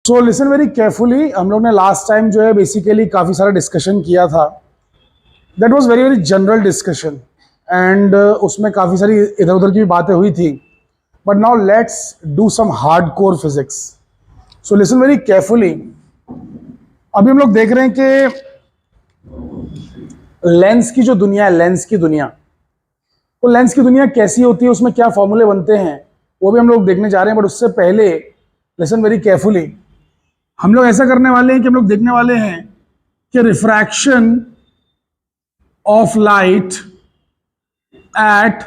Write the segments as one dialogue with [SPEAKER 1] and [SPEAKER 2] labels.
[SPEAKER 1] सो listen very carefully. हम लोग ने लास्ट टाइम जो है बेसिकली काफ़ी सारा डिस्कशन किया था। That was very very general discussion and उसमें काफ़ी सारी इधर उधर की भी बातें हुई थी। But now let's do some hard core physics. So listen very carefully. अभी हम लोग देख रहे हैं कि लेंस की जो दुनिया है, लेंस की दुनिया, वो लेंस की दुनिया कैसी होती है, उसमें क्या फॉर्मूले बनते हैं, वो भी हम लोग देखने जा रहे हैं। बट उससे पहले लिसन वेरी केयरफुली। हम लोग ऐसा करने वाले हैं कि हम लोग देखने वाले हैं कि refraction of light at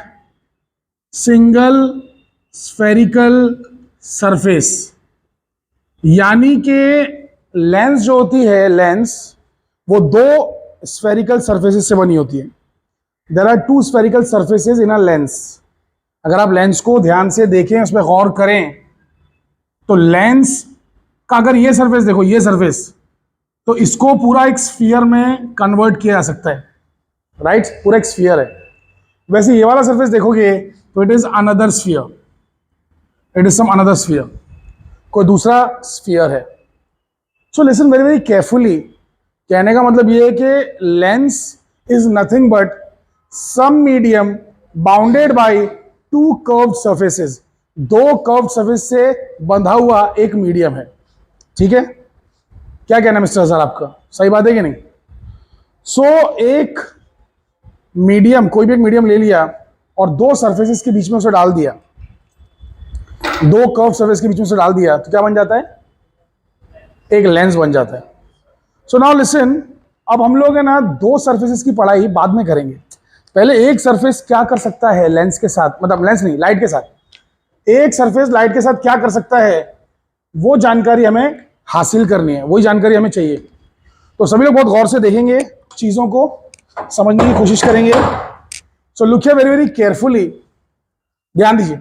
[SPEAKER 1] single spherical surface, यानी कि लेंस जो होती है, लेंस वो दो स्फेरिकल सरफेसेस से बनी होती है। There are two spherical surfaces in a lens. अगर आप लेंस को ध्यान से देखें, उसमें गौर करें, तो लेंस का अगर ये सरफेस देखो, ये सरफेस, तो इसको पूरा एक स्फीयर में कन्वर्ट किया जा सकता है, राइट? पूरा एक स्फीयर है। वैसे ये वाला सरफेस देखोगे तो it is another sphere, it is some another sphere, कोई दूसरा स्फीयर है। So listen very very carefully. कहने का मतलब ये है कि lens is nothing but some medium bounded by two curved surfaces. दो कर्व्ड सरफेस से बंधा हुआ एक मीडियम है, ठीक है? क्या कहना है मिस्टर सर आपका? सही बात है कि नहीं? सो एक मीडियम, कोई भी एक मीडियम ले लिया और दो सरफेसेस के बीच में उसे डाल दिया, दो कर्व सरफेस के बीच में उसे डाल दिया, तो क्या बन जाता है? एक लेंस बन जाता है। सो नाउ लिसन, अब हम लोग है ना दो सरफेसेस की पढ़ाई बाद में करेंगे। पहले एक सरफेस क्या कर सकता है लेंस के साथ, मतलब लेंस नहीं, लाइट के साथ। एक सरफेस लाइट के साथ क्या कर सकता है, वो जानकारी हमें हासिल करनी है, वही जानकारी हमें चाहिए। तो सभी लोग बहुत गौर से देखेंगे, चीजों को समझने की कोशिश करेंगे। सो look here very very carefully, ध्यान दीजिए।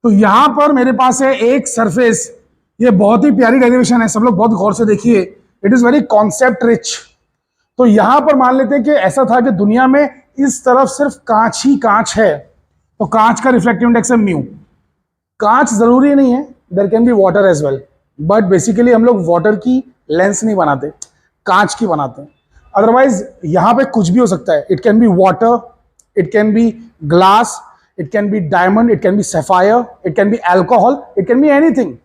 [SPEAKER 1] तो यहां पर मेरे पास है एक सरफेस, ये बहुत ही प्यारी डेरिवेशन है, सब लोग बहुत गौर से देखिए, it is very concept rich. तो यहां पर मान लेते हैं कि ऐसा था कि दुनिया में इस तरफ सिर्फ कांच ही कांच है, तो कांच का रिफ्लेक्टिव इंडेक्स है म्यू। कांच जरूरी नहीं है, there can be water as well, but basically हम लोग वाटर की लेंस नहीं बनाते, कांच की बनाते हैं। अदरवाइज यहां पे कुछ भी हो सकता है, it can be water, it can be glass, it can be diamond, it can be sapphire, it can be alcohol, it can be anything.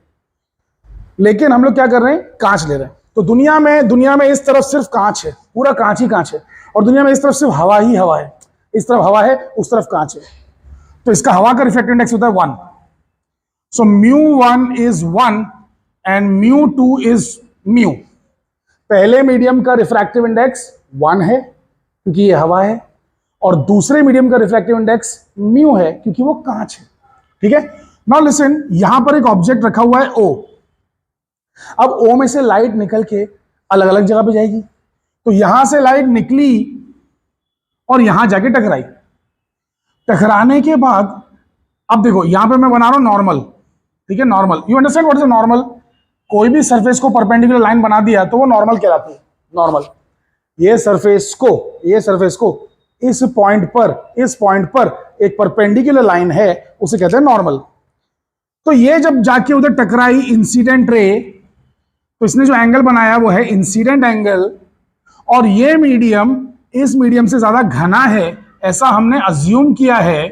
[SPEAKER 1] लेकिन हम लोग क्या कर रहे हैं? कांच ले रहे हैं। तो दुनिया में इस तरफ सिर्फ कांच है, पूरा कांच ही कांच है, और दुनिया में इस तरफ सिर्फ हवा ही हवा है। इस तरफ हवा है, उस तरफ कांच है, तो इसका हवा का रिफ्लेक्टिव इंडेक्स होता है 1। सो μ1 इज 1 एंड μ2 इज म्यू। पहले मीडियम का रिफ्रैक्टिव इंडेक्स 1 है क्योंकि ये हवा है, और दूसरे मीडियम का रिफ्रैक्टिव इंडेक्स म्यू है क्योंकि वो कांच है, ठीक है? नाउ लिसन, यहां पर एक ऑब्जेक्ट रखा हुआ है O। अब O में से लाइट निकल के अलग अलग जगह पे जाएगी, तो यहां से लाइट निकली और यहां जाके टकराई। टकराने के बाद अब देखो, यहां पे मैं बना रहा हूं नॉर्मल, ठीक है? Normal, you understand what is normal? कोई भी सरफेस को परपेंडिकुलर लाइन बना दिया तो वो नॉर्मल कहलाती है, नॉर्मल। ये सरफेस को इस पॉइंट पर एक परपेंडिकुलर लाइन है, उसे कहते हैं नॉर्मल। तो ये जब जाके उधर टकराई इंसिडेंट रे, तो इसने जो एंगल बनाया वो है इंसिडेंट एंगल, और ये मीडियम इस मीडियम से ज्यादा घना है, ऐसा हमने अज्यूम किया है।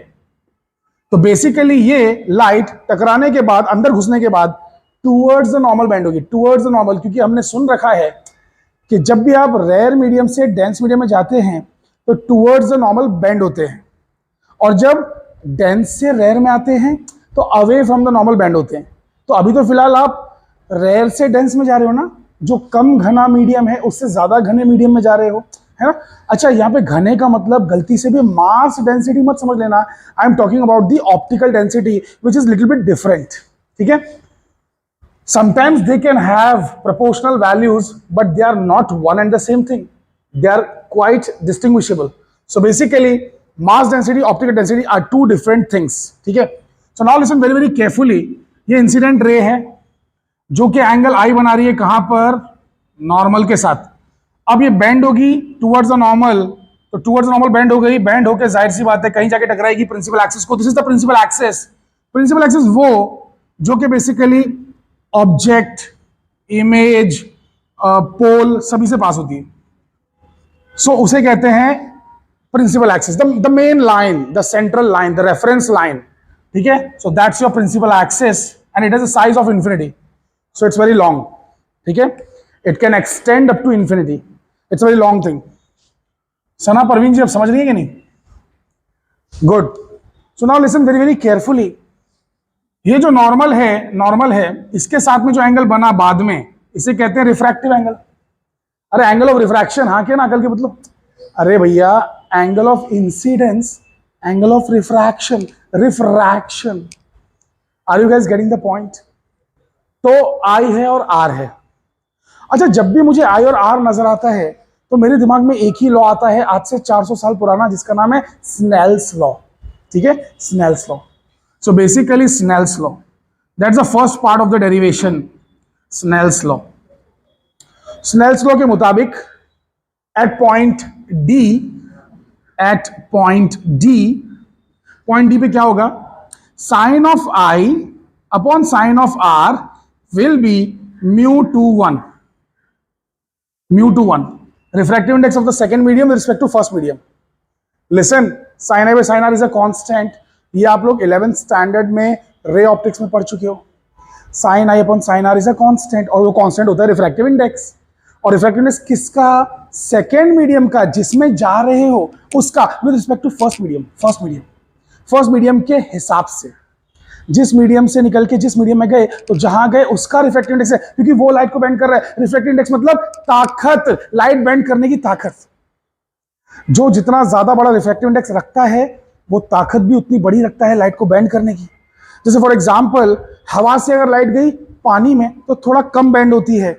[SPEAKER 1] तो बेसिकली ये लाइट टकराने के बाद, अंदर घुसने के बाद टूवर्ड्स द नॉर्मल बेंड होगी, टूवर्ड्स द नॉर्मल, क्योंकि हमने सुन रखा है कि जब भी आप रेयर मीडियम से डेंस मीडियम में जाते हैं तो टूवर्ड्स द नॉर्मल बेंड होते हैं, और जब डेंस से रेयर में आते हैं तो away from the normal bend होते हैं। तो अभी तो फिलहाल आप रेयर से डेंस में जा रहे हो ना, जो कम घना मीडियम है उससे ज्यादा घने मीडियम में जा रहे हो, है ना? अच्छा, यहाँ पे घने का मतलब गलती से भी मास डेंसिटी मत समझ लेना। I am talking about the optical density which is little bit different, ठीक है? Sometimes they can have proportional values, but they are not one and the same thing. They are quite distinguishable. So basically, mass density, optical density are two different things. ठीक है? So now listen very very carefully. ये incident ray है जो कि angle आई बना रही है कहां पर? नॉर्मल के साथ। अब ये बेंड होगी टुवर्ड्स द नॉर्मल, तो टुवर्ड्स द नॉर्मल बेंड हो गई, बेंड होकर जाहिर सी बात है कहीं जाके टकराएगी प्रिंसिपल एक्सिस को। This is the principal axis. Principal axis वो जो कि बेसिकली ऑब्जेक्ट इमेज, पोल सभी से पास होती है। सो उसे कहते हैं principal axis, the main line, the central line, the reference line. ठीक है, so that's your principal axis and it is the size of infinity, so it's very long. ठीक है, it can extend up to infinity, it's very long thing. Sana, Parveen ji, अब समझ रही है कि नहीं? Good. So now listen very very carefully. ये जो नॉर्मल है, इसके साथ में जो एंगल बना बाद में, इसे कहते हैं रिफ्रैक्टिव एंगल। अरे एंगल ऑफ रिफ्रैक्शन, हाँ क्या ना अकल के मतलब? अरे भैया, angle of incidence, angle of refraction, refraction. Are you guys getting the point? तो आई है और आर है। अच्छा, जब भी मुझे आई और आर नजर आता है तो मेरे दिमाग में एक ही लॉ आता है, आज से 400 साल पुराना, जिसका नाम है स्नेल्स लॉ। ठीक है, Snell's law. So basically Snell's law, that's the first part of the derivation, Snell's law. Snell's law के मुताबिक एट पॉइंट डी पे क्या होगा? Sine of i upon sine of r will be mu two one, refractive index of the second medium with respect to first medium. Listen, sin A by sin R is a constant. ये आप लोग 11th standard में ray optics में पढ़ चुके हो। sin I upon sin R is a constant, और वो constant होता है रिफ्रैक्टिव इंडेक्स। और रिफ्रैक्टिव इंडेक्स किसका? सेकेंड मीडियम का, जिसमें जा रहे हो उसका, with respect to first medium के हिसाब से। जिस मीडियम से निकल के जिस मीडियम में गए, तो जहां गए उसका रिफ्रैक्टिव इंडेक्स है, क्योंकि वो लाइट को बेंड कर रहा है। रिफ्रैक्टिव इंडेक्स मतलब ताकत, लाइट बेंड करने की ताकत। जो जितना ज्यादा बड़ा रिफ्रैक्टिव इंडेक्स रखता है, वो ताकत भी उतनी बड़ी रखता है लाइट को बेंड करने की। जैसे फॉर एग्जाम्पल, हवा से अगर लाइट गई पानी में तो थोड़ा कम बेंड होती है,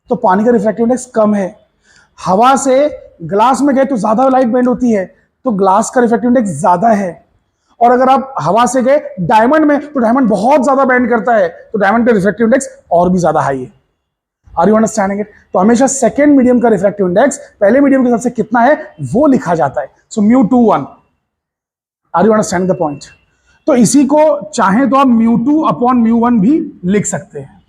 [SPEAKER 1] तो पानी का रिफ्रैक्टिव इंडेक्स कम है। हवा से ग्लास में गए तो ज्यादा लाइट बेंड होती है, तो ग्लास का रिफ्रैक्टिव इंडेक्स ज्यादा है। और अगर आप हवा से गए डायमंड में, तो डायमंड बहुत ज्यादा बेंड करता है, तो डायमंड का रिफ्रैक्टिव इंडेक्स और भी ज्यादा हाई है। Are you understanding it? तो हमेशा सेकेंड मीडियम का रिफ्रैक्टिव इंडेक्स पहले मीडियम के हिसाब से कितना है वो लिखा जाता है। So mu two one. Are you understanding the point? तो इसी को चाहे तो आप mu two upon mu one भी लिख सकते हैं।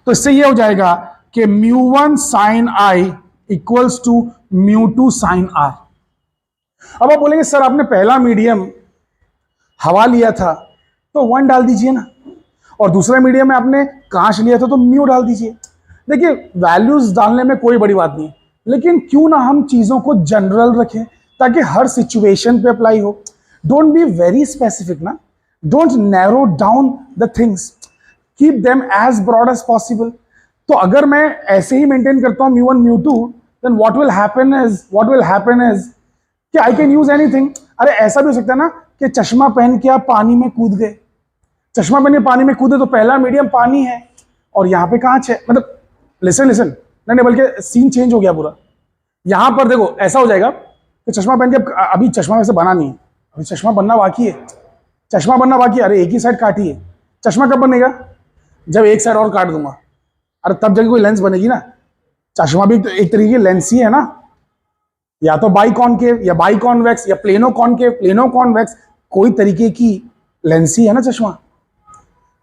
[SPEAKER 1] तो इससे ये हो जाएगा कि mu one sine i equals to mu two sine r. अब आप बोलेंगे सर आपने पहला मीडियम हवा लिया था तो वन डाल दीजिए ना, और दूसरा मीडियम में आपने कांच लिया था तो म्यू डाल दीजिए। देखिए, वैल्यूज डालने में कोई बड़ी बात नहीं है, लेकिन क्यों ना हम चीजों को जनरल रखें ताकि हर सिचुएशन पे अप्लाई हो। डोंट बी वेरी स्पेसिफिक ना, don't narrow down the things, keep them as broad as possible. तो अगर मैं ऐसे ही मेंटेन करता हूं mu one mu two, then what will happen is कि आई कैन यूज एनीथिंग। अरे ऐसा भी हो सकता है ना कि चश्मा पहन के आप पानी में कूद गए, चश्मा पहन के पानी में कूदे तो पहला मीडियम पानी है और यहाँ पे कांच है। मतलब लिसन नहीं, बल्कि सीन चेंज हो गया पूरा। यहां पर देखो ऐसा हो जाएगा कि चश्मा पहन के, अभी चश्मा वैसे बना नहीं है, अभी चश्मा बनना बाकी है। अरे एक ही साइड काटी है, चश्मा कब बनेगा? जब एक साइड और काट दूंगा, अरे तब जाके कोई लेंस बनेगी ना। चश्मा भी तो एक तरीके की लेंस ही है ना, या तो बाई कॉनकेव या बाई कॉन्वेक्स या प्लेनो कॉन्वेक्स, कोई तरीके की लेंस ही है ना चश्मा।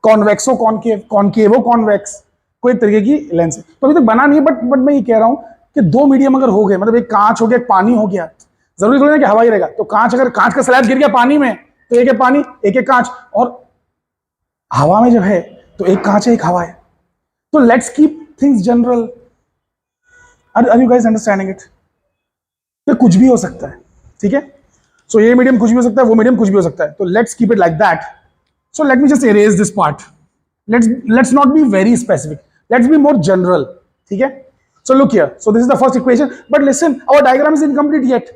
[SPEAKER 1] कॉन्वेक्सो कॉनकेव, कॉनकेवो कॉन्वेक्स, कोई तरीके की लेंस है। तो अभी तक बना नहीं है, बट मैं ये कह रहा हूं कि दो मीडियम अगर हो गए, मतलब एक कांच हो गया एक पानी हो गया, जरूरी थोड़ी ना कि हवा ही रहेगा। तो कांच, अगर कांच का स्लैब गिर गया पानी में तो एक है पानी एक है कांच, और हवा में जब है तो एक कांच है एक हवा है। तो let's keep things general. Are you guys understanding it? तो कुछ भी हो सकता है, ठीक है। सो ये मीडियम कुछ भी हो सकता है, वो मीडियम कुछ भी हो सकता है। तो let's keep it like that. So let me just erase this part. Let's not be very specific, let's be more general, ठीक है। So look here, so this is the first equation, but listen, our diagram is incomplete yet.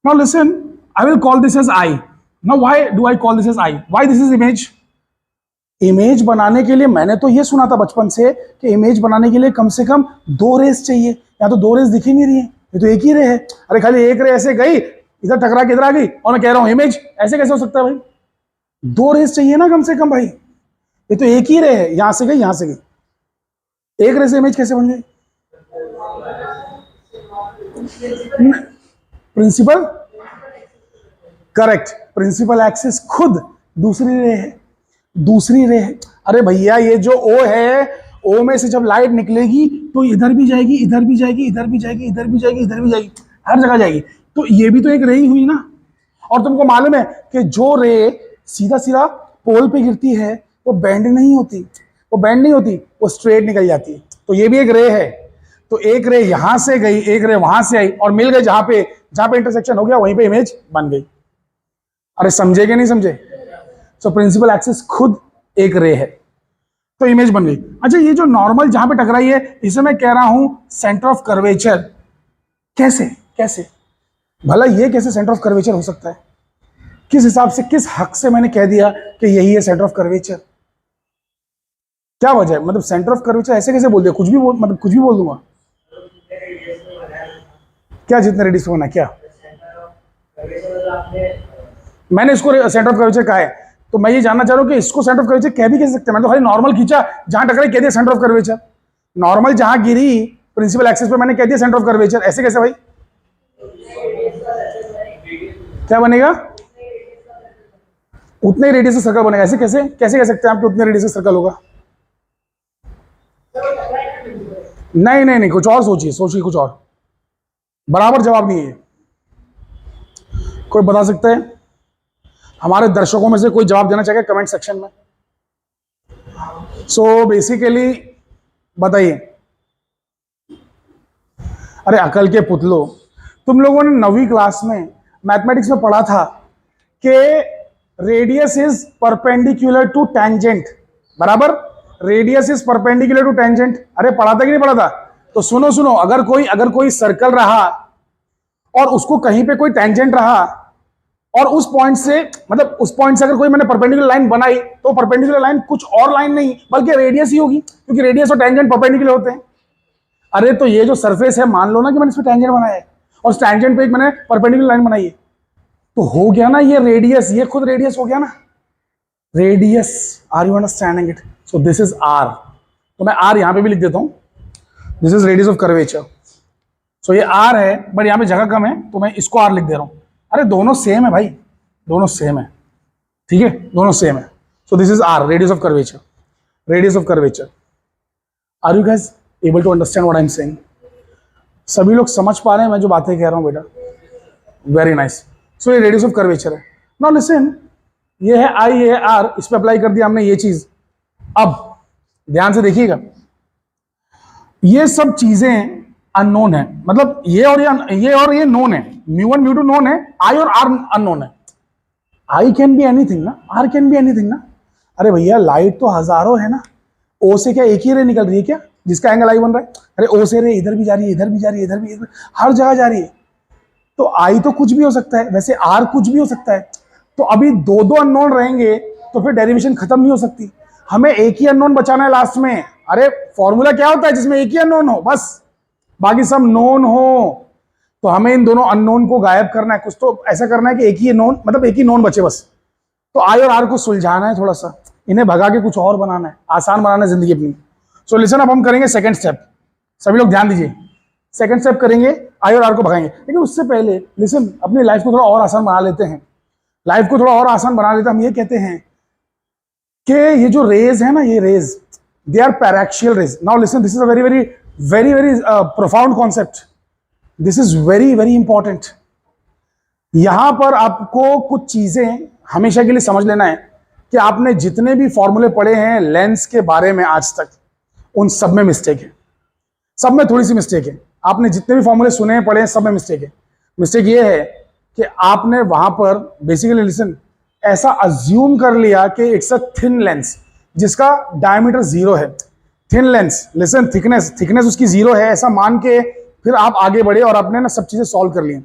[SPEAKER 1] Now listen, I will call this as i. Now why do I call this as i? Why this is image? Image बनाने के लिए मैंने तो ये सुना था बचपन से कि इमेज बनाने के लिए कम से कम दो रेस चाहिए। यहाँ तो दो रेस दिख ही नहीं रही है, ये तो एक ही रे है। अरे खाली एक रे ऐसे गई, इधर टकरा के इधर आ गई, और मैं कह रहा हूं इमेज। ऐसे कैसे हो सकता है भाई? दो रेस चाहिए ना कम से कम भाई, ये तो एक ही रे है, यहां से गई यहां से गई, एक रे से इमेज कैसे बन गई? प्रिंसिपल करेक्ट, प्रिंसिपल एक्सिस खुद दूसरी रे है। अरे भैया, ये जो ओ है ओ में से जब लाइट निकलेगी तो इधर भी जाएगी, इधर भी जाएगी, इधर भी जाएगी, इधर भी जाएगी, इधर भी जाएगी, हर जगह जाएगी। तो ये भी तो एक रे ही हुई ना। और तुमको मालूम है कि जो रे सीधा सीधा पोल पे गिरती है वो बेंड नहीं होती, वो बेंड नहीं होती, वो स्ट्रेट निकल जाती है। तो ये भी एक रे है। तो एक रे यहां से गई, एक रे वहां से आई और मिल गई, जहां पे इंटरसेक्शन हो गया वहीं पे इमेज बन गई। अरे समझे कि नहीं समझे? सो प्रिंसिपल एक्सिस खुद एक रे है, तो इमेज बन गई। अच्छा, ये जो नॉर्मल जहां पे टकराई है इसे मैं कह रहा हूं सेंटर ऑफ कर्वेचर। कैसे कैसे भला ये कैसे सेंटर ऑफ कर्वेचर हो सकता है? किस हिसाब से, किस हक से मैंने कह दिया कि यही है सेंटर ऑफ कर्वेचर? क्या वजह है? मतलब सेंटर ऑफ कर्वेचर ऐसे कैसे बोल दिया? कुछ भी बोल, मतलब कुछ भी बोल दूंगा क्या? जितने रेडियस होना क्या मैंने इसको सेंटर ऑफ कर्वेचर कहा है, तो मैं ये जानना चाह रहा हूं कि इसको सेंटर ऑफ कर्वेचर कह भी कैसे सकते हैं? मैं तो खाली नॉर्मल खींचा, जहां टकराई कह दिया सेंटर ऑफ कर्वेचर। नॉर्मल जहां गिरी प्रिंसिपल एक्सिस पे मैंने कह दिया सेंटर ऑफ कर्वेचर। ऐसे कैसे भाई? क्या बनेगा? उतने रेडियस से सर्कल बनेगा। ऐसे कैसे कैसे कह सकते हैं आप कि उतने रेडियस से सर्कल होगा? नहीं नहीं नहीं, कुछ और सोचिए, सोचिए कुछ और। बराबर जवाब नहीं है। कोई बता सकता है? हमारे दर्शकों में से कोई जवाब देना चाहेगा कमेंट सेक्शन में? सो बेसिकली बताइए। अरे अकल के पुतलो, तुम लोगों ने 9वीं क्लास में मैथमेटिक्स में पढ़ा था कि radius is perpendicular to tangent, बराबर? Radius is perpendicular to tangent. अरे पढ़ा था कि नहीं पढ़ा था? तो सुनो सुनो, अगर कोई सर्कल रहा और उसको कहीं पे कोई टेंजेंट रहा और उस पॉइंट से, मतलब उस पॉइंट से अगर कोई मैंने परपेंडिकुलर लाइन बनाई, तो परपेंडिकुलर लाइन कुछ और लाइन नहीं बल्कि रेडियस ही होगी, क्योंकि रेडियस और टेंजेंट परपेंडिकुलर होते हैं। अरे तो ये जो सरफेस है, मान लो ना कि मैंने इस पे टेंजेंट बनाया है और उस टेंजेंट पे एक मैंने परपेंडिकुलर लाइन बनाई है, तो हो गया ना ये रेडियस, ये खुद रेडियस हो गया ना, radius. Are you understanding it? So this is R. तो मैं आर यहां पे भी लिख देता हूं, this is radius of curvature. So ये आर है, बट यहां पे जगह कम है तो मैं इसको आर लिख दे रहा हूं। अरे दोनों सेम है भाई, दोनों सेम है, ठीक है, दोनों सेम है। So this is r, radius of curvature, radius of curvature. Are you guys able to understand what I am saying? सभी लोग समझ पा रहे हैं मैं जो बातें कह रहा हूं बेटा? Very nice. सो ये रेडियस ऑफ कर्वेचर है। नाउ लिसन, ये है आई, ये है आर, इस पे अप्लाई कर दिया हमने ये चीज। अब ध्यान से देखिएगा, ये सब चीजें अननोन है, मतलब ये और ये नोन है। μ1 μ2 नोन है, आई और आर अननोन है। आई कैन बी एनीथिंग ना, आर कैन बी एनीथिंग ना। अरे भैया लाइट तो हजारों है ना, ओ से क्या एक ही रे निकल रही है क्या जिसका एंगल आई बन रहा है? अरे ओ से रे इधर भी जा रही है, इधर भी जा रही है, इधर भी, हर जगह जा रही है। तो आई तो कुछ भी हो सकता है, वैसे आर कुछ भी हो सकता है। तो अभी दो दो अननोन रहेंगे तो फिर डेरिवेशन खत्म नहीं हो सकती। हमें एक ही अननोन बचाना है लास्ट में। अरे फॉर्मूला क्या होता है जिसमें एक ही अननोन हो, बस बाकी सब नोन हो। तो हमें इन दोनों अननोन को गायब करना है, कुछ तो ऐसा करना है कि एक ही नोन, मतलब एक ही नोन बचे बस। तो आई और आर को सुलझाना है थोड़ा सा, इन्हें भगा के कुछ और बनाना है, आसान बनाना है जिंदगी अपनी। सो लिसन, अब हम करेंगे सेकंड स्टेप। सभी लोग ध्यान दीजिए, सेकंड स्टेप करेंगे, आई और आर को भगाएंगे। लेकिन उससे पहले लिसन, अपनी लाइफ को थोड़ा और आसान बना लेते हैं। लाइफ को थोड़ा और आसान बना लेते हैं। हम ये कहते हैं कि ये जो रेज है ना, ये rays, they are paraxial rays. Now listen, this is a very very very very profound concept. This is very very important. यहां पर आपको कुछ चीजें हमेशा के लिए समझ लेना है कि आपने जितने भी फॉर्मूले पढ़े हैं लेंस के बारे में आज तक, उन सब में मिस्टेक है, सब में थोड़ी सी मिस्टेक है। आपने जितने भी फॉर्मूले सुने हैं, पढ़े हैं, सब में मिस्टेक है। मिस्टेक ये है कि आपने वहां पर बेसिकली लिसन, ऐसा अज्यूम कर लिया कि इट्स अ थिन लेंस जिसका डायमीटर 0 है। थिन लेंस, लिसन, थिकनेस उसकी 0 है, ऐसा मान के फिर आप आगे बढ़े और आपने ना सब चीजें सॉल्व कर ली।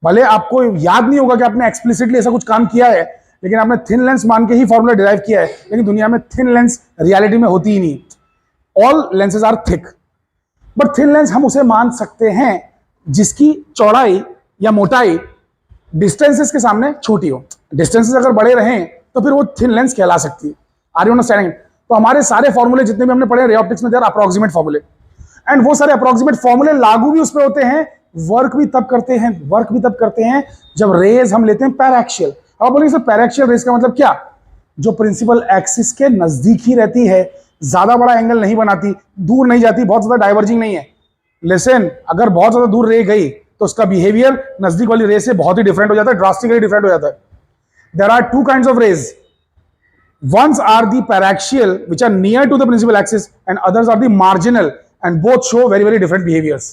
[SPEAKER 1] भले आपको याद नहीं होगा कि आपने एक्सप्लिसिटली ऐसा कुछ काम किया है, लेकिन आपने थिन लेंस मान के ही फॉर्मूला डिराइव किया है। लेकिन दुनिया में थिन लेंस रियलिटी में होती ही नहीं। All lenses are thick, but thin lens हम उसे मान सकते हैं जिसकी चौड़ाई या मोटाई डिस्टेंसेस के सामने छोटी हो। डिस्टेंसेस अगर बड़े रहें तो फिर वो थिन लेंस कहला सकती है। Are you understanding? तो हमारे सारे फॉर्मूले जितने भी हमने पढ़े रे ऑप्टिक्स में, दे आर अप्रॉक्सीमेट फॉर्मूले, एंड वो सारे अप्रॉक्सीमेट फॉर्मूले लागू भी उस पर होते हैं, वर्क भी तब करते हैं जब रेज हम लेते हैं पैराक्सियल। अब बोलेंगे सर पैराक्सियल रेज का मतलब क्या? जो प्रिंसिपल एक्सिस के नजदीक ही रहती है, ज्यादा बड़ा एंगल नहीं बनाती, दूर नहीं जाती, बहुत ज्यादा डाइवर्जिंग नहीं है। लेकिन अगर बहुत ज्यादा दूर रे गई तो उसका बिहेवियर नजदीक वाली रे से बहुत ही डिफरेंट हो जाता है, ड्रास्टिकली डिफरेंट हो जाता है। There are two kinds of rays, ones are the paraxial which are near to the principal axis and others are the marginal and both show very very different behaviors.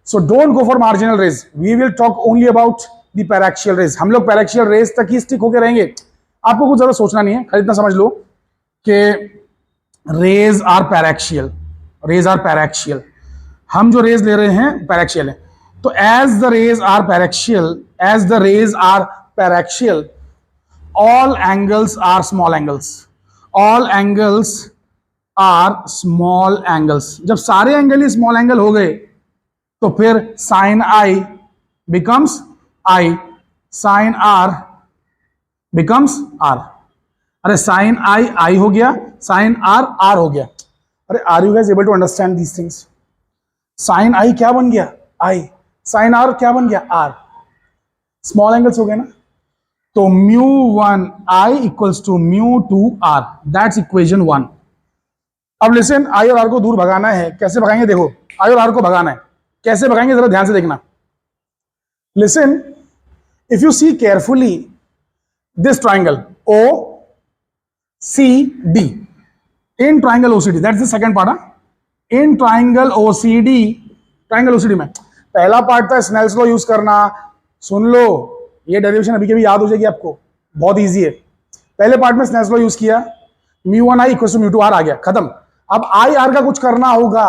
[SPEAKER 1] So don't go for marginal rays, we will talk only about the paraxial rays. हम लोग paraxial rays तक ही stick होके रहेंगे, आपको कुछ ज्यादा सोचना नहीं है, खाली इतना समझ लो कि rays are paraxial, rays are paraxial, हम जो rays ले रहे हैं paraxial है। तो as the rays are paraxial, as the rays are paraxial, all angles are small angles, all angles are small angles। जब सारे एंगल ही स्मॉल एंगल हो गए तो फिर sine I becomes I, sine R becomes R. अरे sine I I हो गया, sine R R हो गया। अरे are you guys able to understand these things? Sine I क्या बन गया? आई। साइन आर क्या बन गया? आर। स्मॉल एंगल्स हो गए ना। तो mu 1 i equals to mu 2 r, that's equation 1। अब लिसन, आई और आर को दूर भगाना है, कैसे भगाएंगे? देखो, आई और आर को भगाना है, कैसे भगाएंगे जरा ध्यान से देखना। Listen, if you see carefully this triangle O C D, in triangle OCD, that's the second part. In triangle OCD, triangle OCD में पहला पार्ट था स्नेल्स लॉ यूज करना। सुन लो, ये डेरिवेशन अभी के भी याद हो जाएगी आपको, बहुत इजी है। पहले पार्ट में स्नेल्स लॉ यूज किया, mu 1 I equal to mu 2 R आ गया, खत्म। अब आई आर का कुछ करना होगा,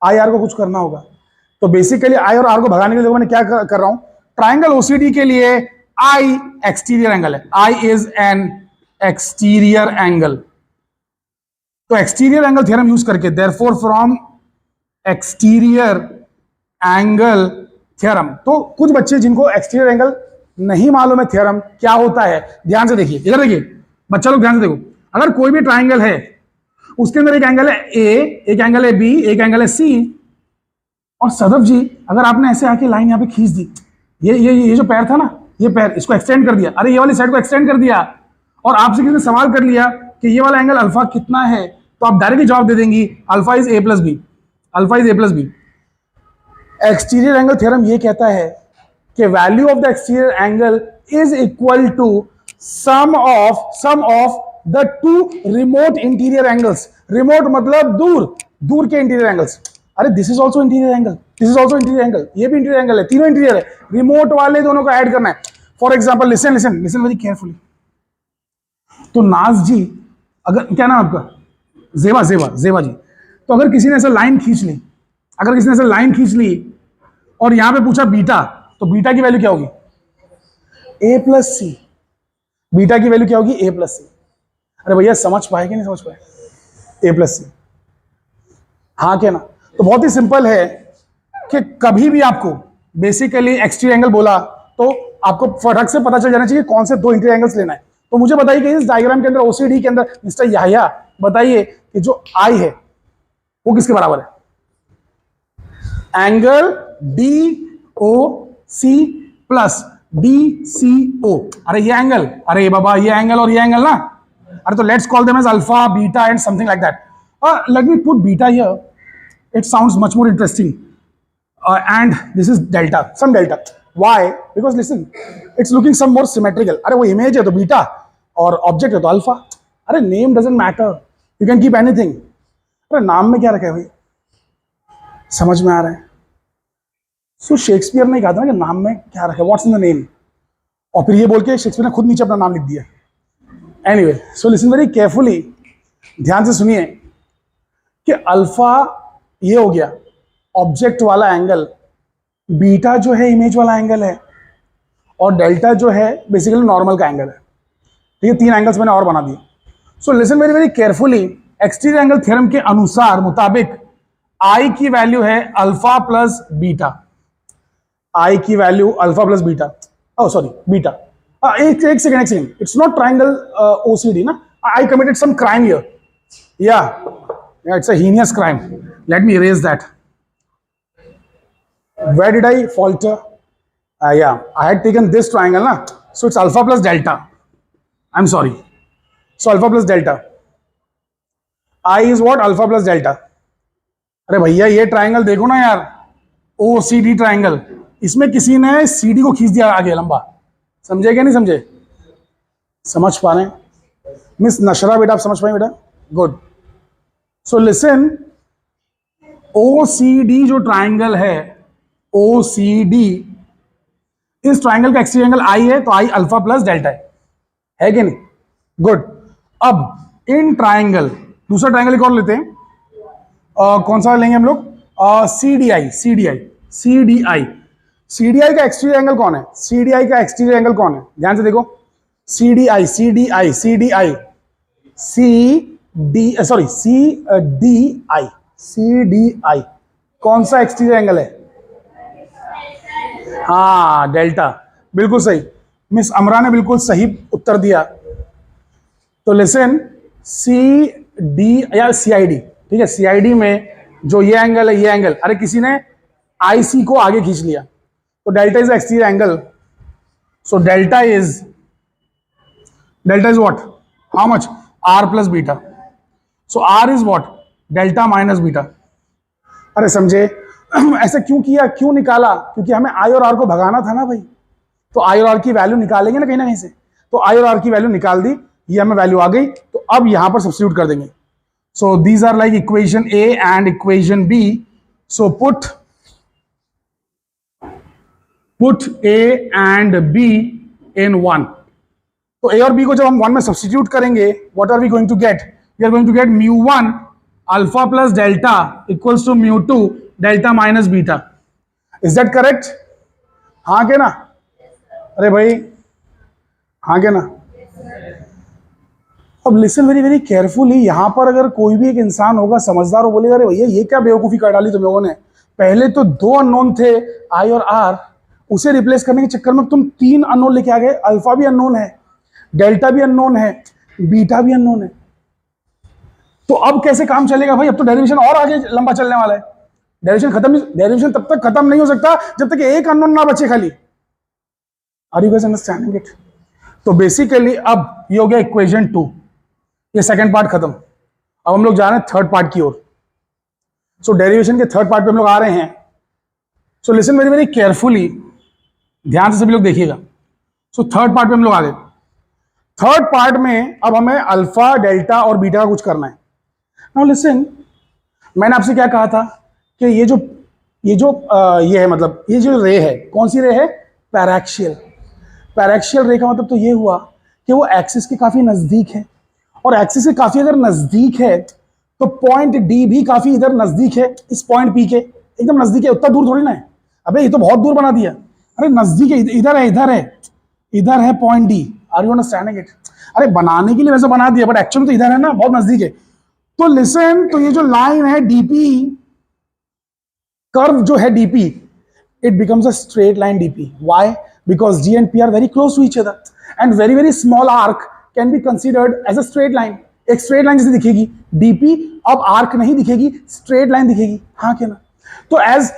[SPEAKER 1] आई आर को कुछ करना होगा। तो बेसिकली आई और आर को भगाने के लिए मैंने क्या कर रहा हूं, ट्राइंगल ओसीडी के लिए आई एक्सटीरियर एंगल है, I is an exterior angle. तो एक्सटीरियर एंगल थ्योरम यूज करके, therefore from exterior angle theorem, तो कुछ बच्चे जिनको एक्सटीरियर एंगल नहीं मालूम है थ्योरम क्या होता है, ध्यान से देखिए, इधर देखिए बच्चा लोग, ध्यान से देखो। अगर कोई भी ट्राइंगल है, उसके अंदर एक एंगल है ए, एक एंगल है बी, एक एंगल है सी, और सदफ जी अगर आपने ऐसे आके लाइन यहां पे खींच दी, ये जो पैर था ना, ये पैर, इसको एक्सटेंड कर दिया, अरे ये वाली साइड को एक्सटेंड कर दिया, और आपसे किसी ने सवाल कर लिया कि ये वाला एंगल अल्फा कितना है, तो आप डायरेक्टली जवाब दे देंगी alpha is a plus b, alpha is a plus b. Exterior angle theorem ये कहता है कि value of the exterior angle is equal to sum of the two remote interior angles. Remote मतलब दूर, दूर के इंटीरियर एंगल्स। अरे this is also interior angle, this is also interior angle, ये भी इंटीरियर एंगल है, तीनों इंटीरियर है, रिमोट वाले दोनों को ऐड करना है। For example, listen listen listen very carefully. तो नाज जी, अगर, क्या नाम आपका? जेवा, जेवा, जेवा जी। तो अगर किसी ने ऐसा लाइन खींच ली, अगर किसी ने ऐसा लाइन खींच ली और यहां पे पूछा बीटा, तो बीटा की वैल्यू क्या होगी? ए प्लस सी। बीटा की वैल्यू क्या होगी? ए प्लस सी। अरे भैया समझ पाए कि नहीं समझ पाए? ए प्लस सी, हाँ क्या ना? तो बहुत ही सिंपल है कि कभी भी आपको बेसिकली एक्सटीरियर एंगल बोला तो आपको फटक से पता चल जाना चाहिए कौन से दो इंटीरियर एंगल्स लेना है। तो मुझे बताइए कि इस डायग्राम के अंदर, ओसीडी के अंदर, मिस्टर याह्या बताइए कि जो आई है वो किसके बराबर है? Angle D O C plus D C O. अरे ये एंगल, अरे बाबा ये एंगल और ये एंगल ना, अरे तो let's call them as alpha, beta and something like that. Let me put beta here, it sounds much more interesting, and this is delta, some delta. Why? Because listen, it's looking some more symmetrical. अरे वो image है तो beta और object है तो alpha. अरे name doesn't matter, you can keep anything. अरे नाम में क्या रखा है भाई, समझ में आ रहा है? सो शेक्सपियर ने कहा था ना कि नाम में क्या रखा है, व्हाट्स इन द नेम, और फिर ये बोल के शेक्सपियर ने खुद नीचे अपना नाम लिख दिया। एनीवे, सो लिसन वेरी केयरफुली, ध्यान से सुनिए कि अल्फा ये हो गया ऑब्जेक्ट वाला एंगल, बीटा जो है इमेज वाला एंगल है, और डेल्टा जो है बेसिकली नॉर्मल का एंगल है। ठीक है, तीन एंगल्स मैंने और बना दिए। सो listen very very carefully, exterior angle theorem के अनुसार, मुताबिक आई की वैल्यू है अल्फा प्लस बीटा। आई की value alpha plus beta, oh sorry beta. एक second, it's not triangle OCD ना, I committed some crime here, या it's a heinous crime. Let me erase that. Where did I falter? Yeah, I had taken this triangle, na? So it's alpha plus delta. I'm sorry. So alpha plus delta. I is what, alpha plus delta. अरे भैया ये triangle देखो ना यार, ओ C D triangle, इसमें किसी ने C D को खींच दिया आगे लंबा। समझे क्या नहीं समझे? समझ पा रहे हैं? मिस नशरा बेटा आप समझ पाए बेटा? गुड। सो लिसन, ओ सी डी जो ट्राइंगल है, ओ सी डी, इस ट्राइंगल का एक्सटीरियर एंगल आई है, तो आई अल्फा प्लस डेल्टा है कि नहीं? गुड। अब इन ट्राइंगल, दूसरा ट्राइंगल एक और लेते हैं, कौन सा लेंगे हम लोग? C D I, C D I, C D I. C D I का एक्सटीरियर एंगल कौन है? सी डी आई का एक्सटीरियर एंगल कौन है? ध्यान से देखो, C D I, C D I, C D I, C D, sorry C D I, C D I, कौन सा एक्सटीरियर एंगल है? हाँ डेल्टा, बिल्कुल सही। मिस अमरा ने बिल्कुल सही उत्तर दिया। तो लिसन, सी डी या सी आई डी, ठीक है, सी आई डी में जो ये एंगल है, ये एंगल, अरे किसी ने आई सी को आगे खींच लिया, तो delta is exterior angle. So delta is what? How much? R plus beta. So r is what? Delta minus beta. अरे समझे? ऐसे क्यों किया, क्यों निकाला? क्योंकि हमें आई और आर को भगाना था ना भाई, तो आई और आर की वैल्यू निकालेंगे ना कहीं से। तो आई और आर की वैल्यू निकाल दी, ये हमें वैल्यू आ गई, तो अब यहां पर सब्स्टिट्यूट कर देंगे। So these are like equation A and equation B. So put A and B in one. तो ए और बी को जब हम वन में सब्स्टिट्यूट करेंगे, what are we going to get? We are going to get mu one alpha plus delta equals to mu two delta minus beta. Is that correct? हाँ के ना? अरे भाई हाँ के ना? अब लिसन वेरी वेरी केयरफुली, यहां पर अगर कोई भी एक इंसान होगा समझदार हो, बोलेगा अरे भैया ये क्या बेवकूफी कर डाली तुम लोगों ने, पहले तो दो अननोन थे आई और आर, उसे रिप्लेस करने के चक्कर में तुम तीन अननोन लेके आ गए। अल्फा भी अननोन है, डेल्टा भी अननोन है, बीटा भी अननोन है। तो अब कैसे काम चलेगा भाई? अब तो डेरिवेशन और आगे लंबा चलने वाला है। डेरिवेशन तब तक खत्म नहीं हो सकता जब तक एक अननोन ना बचे खाली। Are you guys understanding it? तो बेसिकली अब ये हो गया इक्वेशन 2, ये सेकंड पार्ट खत्म। अब हम लोग जा रहे हैं थर्ड पार्ट की ओर। सो डेरिवेशन के थर्ड पार्ट पे हम लोग आ रहे हैं। सो लिसन वेरी वेरी केयरफुली, ध्यान से सभी लोग देखिएगा। सो थर्ड पार्ट पे हम लोग आ गए। थर्ड पार्ट में अब हमें अल्फा, डेल्टा और बीटा का कुछ करना है। नाउ लिसन, मैंने आपसे क्या कहा था कि ये है, मतलब ये जो रे है, कौन सी रे है? पैराक्सियल। पैराक्सियल रे का मतलब तो ये हुआ कि वो एक्सिस के काफी नजदीक है, और एक्सिस से काफी अगर नजदीक है तो पॉइंट डी भी काफी इधर नजदीक है, इस पॉइंट पी के एकदम नजदीक है, उतना दूर थोड़ी ना है। अबे ये तो बहुत दूर बना दिया। अरे नजदीक है, इधर है, इधर है, इधर है point D. Are you understanding it? अरे बनाने के लिए वैसे बना दिया, बट एक्चुअली तो इधर है ना, बहुत नजदीक है। तो लिसन, तो ये जो लाइन है डीपी, कर्व जो है DP, it becomes a straight line DP. Why? Because D and P are very close to each other and very very small arc can be considered as a straight line. एक straight line जैसे दिखेगी DP, अब arc नहीं दिखेगी, straight line दिखेगी। हाँ क्या ना? तो as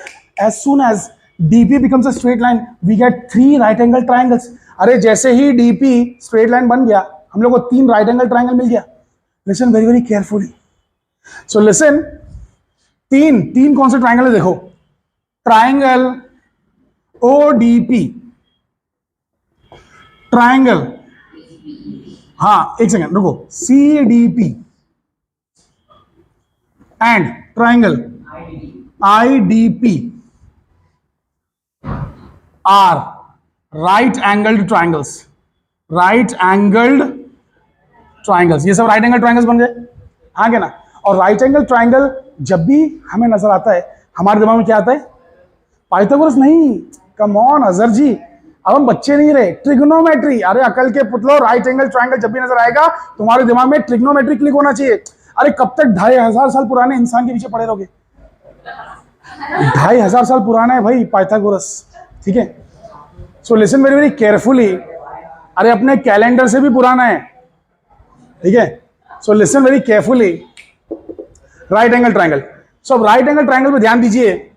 [SPEAKER 1] soon as DP becomes a straight line, we get 3 right angle triangles. अरे जैसे ही डीपी स्ट्रेट लाइन बन गया, हम लोग को 3 राइट एंगल ट्राइंगल मिल गया। Listen very very carefully. So listen, तीन कौन से ट्राइंगल है देखो? ट्राइंगल ओडीपी, ट्राइंगल, हाँ एक सेकेंड रुको, CDP and triangle IDP are right angled triangles. Right angled triangles, ये सब राइट एंगल ट्राइंगल्स बन गए। हाँ क्या ना? और राइट एंगल ट्राइंगल जब भी हमें नजर आता है, हमारे दिमाग में क्या आता है? पाइथागोरस नहीं, कम ऑन अजहर जी, अब हम बच्चे नहीं रहे। ट्रिग्नोमेट्री। अरे अकल के पुतलो, राइट एंगल ट्राइंगल जब भी नजर आएगा तुम्हारे दिमाग में ट्रिग्नोमेट्री क्लिक होना चाहिए। अरे कब तक 2500 साल पुराने इंसान के पीछे पड़े रहोगे? 2500 साल पुराना है भाई पाइथागोरस, ठीक है? So listen very very carefully. अरे अपने कैलेंडर से भी पुराना है, ठीक है? So listen very carefully. Right angle triangle. So अब राइट एंगल ट्राइंगल पे ध्यान दीजिए।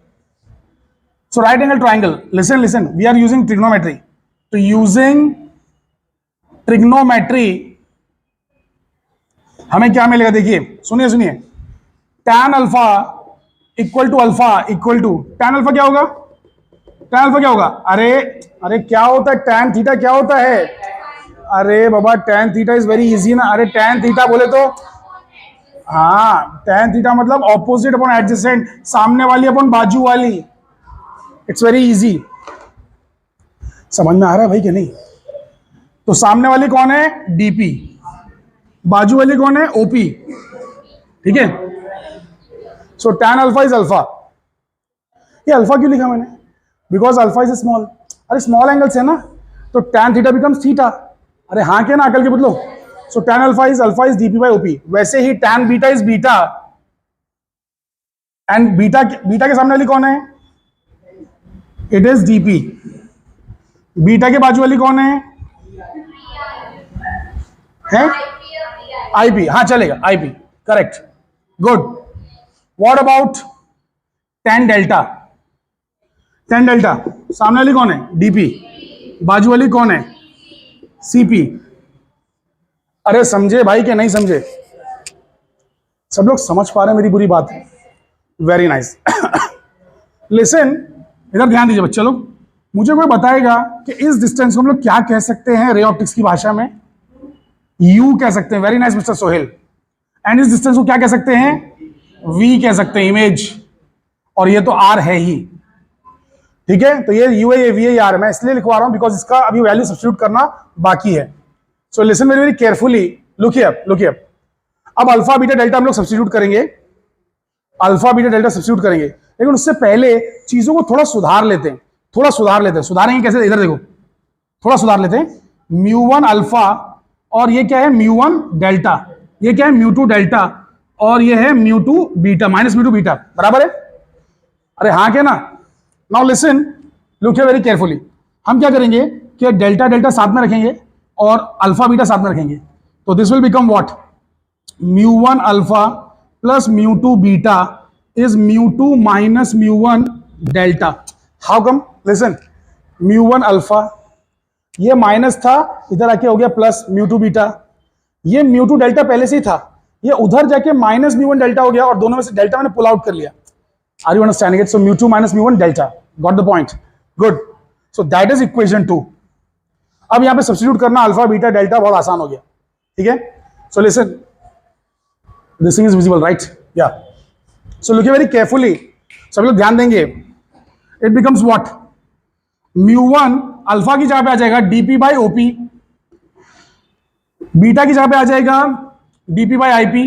[SPEAKER 1] So right angle triangle, listen, we are using trigonometry. तो यूजिंग ट्रिग्नोमेट्री, हमें क्या मिलेगा, देखिए सुनिए सुनिए, tan alpha equal to alpha equal to tan alpha क्या होगा, tan अल्फा क्या होगा, अरे अरे क्या होता है tan थीटा, क्या होता है, अरे बाबा tan theta is very easy ना, अरे tan थीटा बोले तो, हाँ tan थीटा मतलब ऑपोजिट अपॉन एडजेसेंट, सामने वाली अपॉन बाजू वाली, इट्स वेरी इजी। समझ में आ रहा है भाई कि नहीं? तो सामने वाली कौन है, डीपी, बाजू वाली कौन है, ओपी, ठीक है। सो tan अल्फा इज अल्फा, ये अल्फा क्यों लिखा मैंने, बिकॉज अल्फा इज स्मॉल, अरे स्मॉल एंगल्स है ना, तो tan थीटा बिकम्स थीटा, अरे हाँ क्या ना, अकल के बदलो। सो tan alpha is dp by OP, वैसे ही tan beta is beta, and beta beta के सामने वाली कौन है, इट इज dp, बीटा के बाजू वाली कौन है आईपी, हाँ चलेगा IP, correct, good. What about tan delta, tan delta सामने वाली कौन है, डीपी, बाजू वाली कौन है, सीपी, अरे समझे भाई के नहीं समझे, सब लोग समझ पा रहे हैं मेरी पूरी बात, वेरी नाइस। लिसन, इधर ध्यान दीजिए बच्चे लोग, मुझे कोई बताएगा कि इस डिस्टेंस को हम लोग क्या कह सकते हैं रे ऑप्टिक्स की भाषा में, यू कह सकते हैं, very nice mister Sohail, and इस डिस्टेंस को क्या कह सकते हैं, वी कह सकते हैं, इमेज, और ये तो आर है ही, ठीक है। तो ये यू है, ये वी है, आर, मैं इसलिए लिखवा रहा हूं बिकॉज इसका अभी वैल्यू सब्स्टिट्यूट करना बाकी है। So listen very very carefully, look here, अब अल्फा बीटा डेल्टा हम लोग सब्स्टिट्यूट करेंगे, अल्फा बीटा डेल्टा सब्स्टिट्यूट करेंगे, लेकिन उससे पहले चीजों को थोड़ा सुधार लेते हैं, सुधारेंगे कैसे, इधर देखो, थोड़ा सुधार लेते हैं, μ1 अल्फा और ये क्या है μ1 डेल्टा, ये क्या है μ2 डेल्टा और ये है μ2 बीटा, माइनस μ2 बीटा, बराबर है, अरे हाँ क्या ना। Now listen, look here very carefully, हम क्या करेंगे कि डेल्टा डेल्टा साथ में रखेंगे और अल्फा बीटा साथ में रखेंगे, तो this will become what, μ1 alpha plus μ2 beta is μ2 minus μ1 delta. How come, listen, μ1 alpha, ये माइनस था, इधर आके हो गया प्लस μ2 बीटा, ये μ2 डेल्टा पहले से ही था, ये उधर जाके माइनस μ1 डेल्टा हो गया और दोनों में से डेल्टा मैंने पुल आउट कर लिया। Are you understanding it? So μ2 minus μ1 delta, got the point, good. So that is equation 2। अब यहां पे सब्स्टिट्यूट करना अल्फा बीटा डेल्टा बहुत आसान हो गया, ठीक है। So listen, this thing is visible right, या, सो लुक वेरी केयरफुली, सब लोग ध्यान देंगे, इट बिकम्स व्हाट, μ1 अल्फा की जगह पे आ जाएगा dp बाई ओपी, बीटा की जगह पे आ जाएगा dp by IP,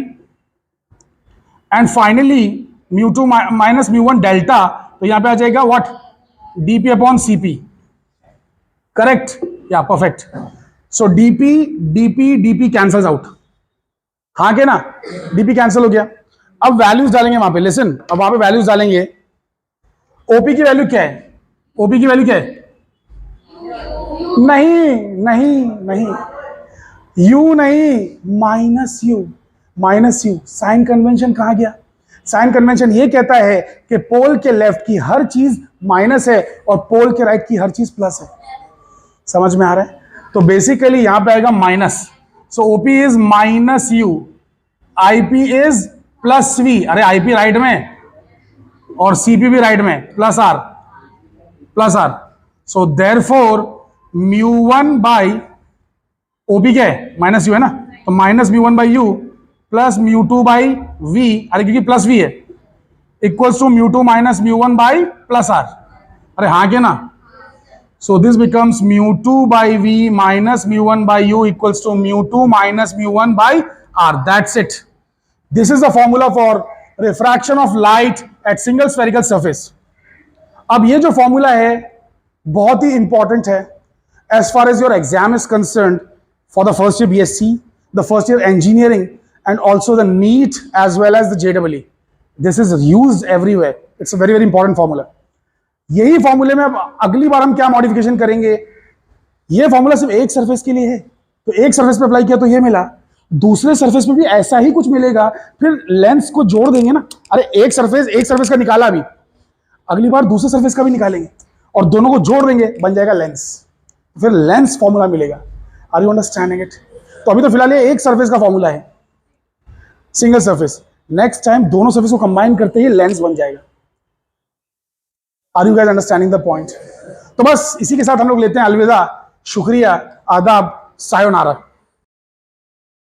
[SPEAKER 1] and finally μ2 minus μ1 delta, तो यहां पे आ जाएगा what, dp upon cp, correct, या perfect. So dp dp dp cancels out, हाँ के ना, dp कैंसिल हो गया। अब वैल्यूज डालेंगे वहां पे, लिसन, अब वहां पे वैल्यूज डालेंगे, ओपी की वैल्यू क्या है, ओपी की वैल्यू क्या है, नहीं, यू नहीं, माइनस यू, साइन कन्वेंशन कहां गया, साइन कन्वेंशन ये कहता है कि पोल के लेफ्ट की हर चीज माइनस है और पोल के राइट की हर चीज प्लस है, समझ में आ रहा है? तो बेसिकली यहां पे आएगा minus, so OP is minus U, IP is plus V, अरे आईपी राइट में और सीपी भी राइट में, plus R, so therefore μ1 by OP क्या है, माइनस यू है ना, तो minus μ1 by U plus μ2 by V, अरे क्योंकि प्लस वी है, equals to μ2 minus μ1 by plus R, अरे हाँ क्या ना, so this becomes μ2 by V minus μ1 by U equals to μ2 minus μ1 by R, that's it. This is the formula for refraction of light at single spherical surface. अब ये जो formula है बहुत ही इंपॉर्टेंट है as far as your exam is concerned for the first year BSc, the first year engineering, and also the NEET as well as the JEE. This is used everywhere. It's a very very important formula. यही फॉर्मूले में अब अगली बार हम क्या modification करेंगे, ये formula सिर्फ एक सरफेस के लिए है, तो एक सरफेस पे अप्लाई किया तो ये मिला, दूसरे सरफेस पे भी ऐसा ही कुछ मिलेगा, फिर लेंस को जोड़ देंगे ना, अरे एक सरफेस का निकाला, अभी अगली बार दूसरे सरफेस का भी निकालेंगे और दोनों को जोड़ देंगे, बन जाएगा लेंस, फिर लेंस फॉर्मूला मिलेगा। Are you understanding it? तो अभी तो फिलहाल ये एक सरफेस का फॉर्मूला है, सिंगल सरफेस। नेक्स्ट टाइम दोनों सरफेस को कंबाइन करते ही लेंस बन जाएगा। Are you guys understanding the point? तो बस इसी के साथ हम लोग लेते हैं अलविदा। शुक्रिया, आदाब, सायोनारा।